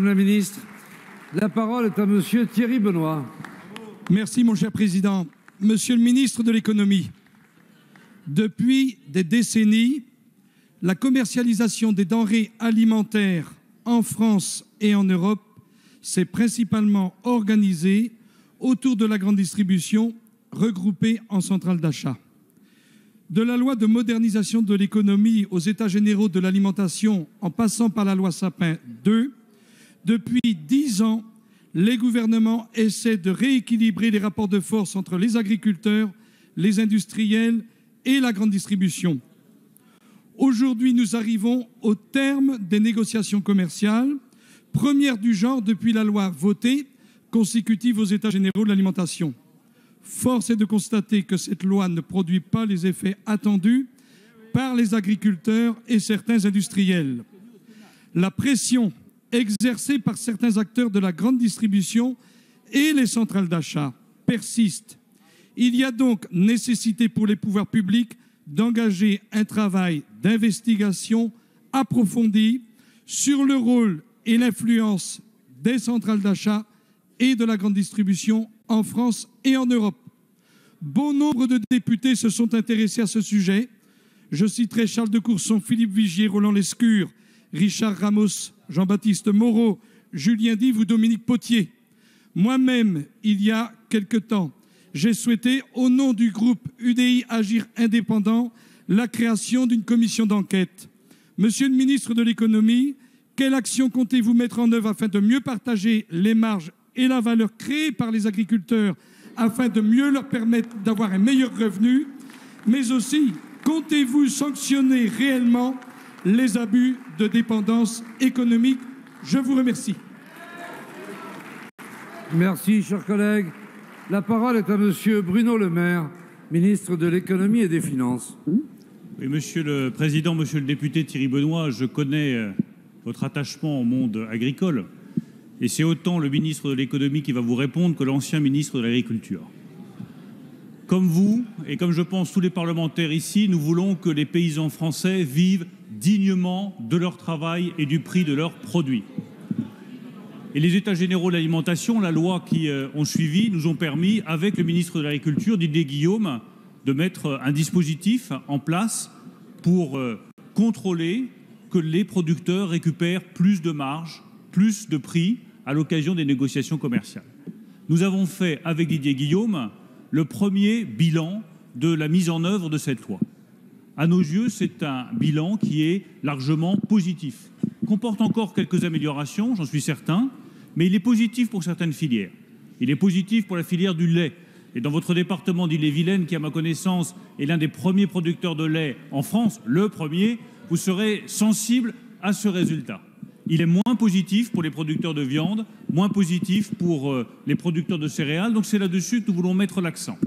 Madame la ministre, la parole est à monsieur Thierry Benoît. Merci, mon cher président. Monsieur le ministre de l'économie, depuis des décennies, la commercialisation des denrées alimentaires en France et en Europe s'est principalement organisée autour de la grande distribution regroupée en centrales d'achat. De la loi de modernisation de l'économie aux États généraux de l'alimentation, en passant par la loi Sapin II, depuis 10 ans, les gouvernements essaient de rééquilibrer les rapports de force entre les agriculteurs, les industriels et la grande distribution. Aujourd'hui, nous arrivons au terme des négociations commerciales, première du genre depuis la loi votée, consécutive aux États généraux de l'alimentation. Force est de constater que cette loi ne produit pas les effets attendus par les agriculteurs et certains industriels. La pression exercée par certains acteurs de la grande distribution et les centrales d'achat persiste. Il y a donc nécessité pour les pouvoirs publics d'engager un travail d'investigation approfondi sur le rôle et l'influence des centrales d'achat et de la grande distribution en France et en Europe. Bon nombre de députés se sont intéressés à ce sujet. Je citerai Charles de Courson, Philippe Vigier, Roland Lescure, Richard Ramos, Jean-Baptiste Moreau, Julien Dive ou Dominique Potier. Moi-même, il y a quelque temps, j'ai souhaité, au nom du groupe UDI Agir Indépendant, la création d'une commission d'enquête. Monsieur le ministre de l'économie, quelle action comptez-vous mettre en œuvre afin de mieux partager les marges et la valeur créée par les agriculteurs, afin de mieux leur permettre d'avoir un meilleur revenu, mais aussi comptez-vous sanctionner réellement les abus de dépendance économique? Je vous remercie. Merci, chers collègues. La parole est à monsieur Bruno Le Maire, ministre de l'économie et des finances. Oui, monsieur le président, monsieur le député Thierry Benoît, je connais votre attachement au monde agricole. Et c'est autant le ministre de l'économie qui va vous répondre que l'ancien ministre de l'Agriculture. Comme vous, et comme je pense tous les parlementaires ici, nous voulons que les paysans français vivent dignement de leur travail et du prix de leurs produits. Et les États généraux de l'alimentation, la loi qui ont suivi, nous ont permis, avec le ministre de l'Agriculture, Didier Guillaume, de mettre un dispositif en place pour contrôler que les producteurs récupèrent plus de marge, plus de prix à l'occasion des négociations commerciales. Nous avons fait, avec Didier Guillaume, le premier bilan de la mise en œuvre de cette loi. À nos yeux, c'est un bilan qui est largement positif. Comporte encore quelques améliorations, j'en suis certain, mais il est positif pour certaines filières. Il est positif pour la filière du lait. Et dans votre département d'Ille-et-Vilaine, qui, à ma connaissance, est l'un des premiers producteurs de lait en France, le premier, vous serez sensible à ce résultat. Il est moins positif pour les producteurs de viande, moins positif pour les producteurs de céréales. Donc c'est là-dessus que nous voulons mettre l'accent.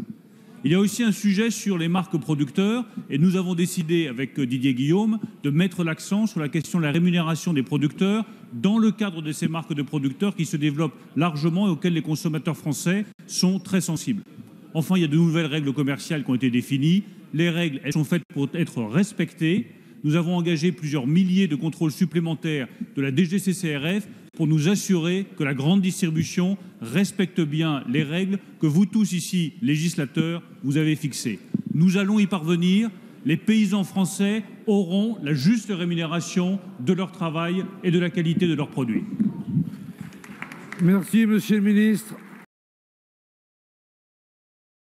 Il y a aussi un sujet sur les marques producteurs et nous avons décidé avec Didier Guillaume de mettre l'accent sur la question de la rémunération des producteurs dans le cadre de ces marques de producteurs qui se développent largement et auxquelles les consommateurs français sont très sensibles. Enfin, il y a de nouvelles règles commerciales qui ont été définies. Les règles, elles sont faites pour être respectées. Nous avons engagé plusieurs milliers de contrôles supplémentaires de la DGCCRF pour nous assurer que la grande distribution respecte bien les règles que vous tous ici, législateurs, vous avez fixées. Nous allons y parvenir. Les paysans français auront la juste rémunération de leur travail et de la qualité de leurs produits. Merci, monsieur le ministre.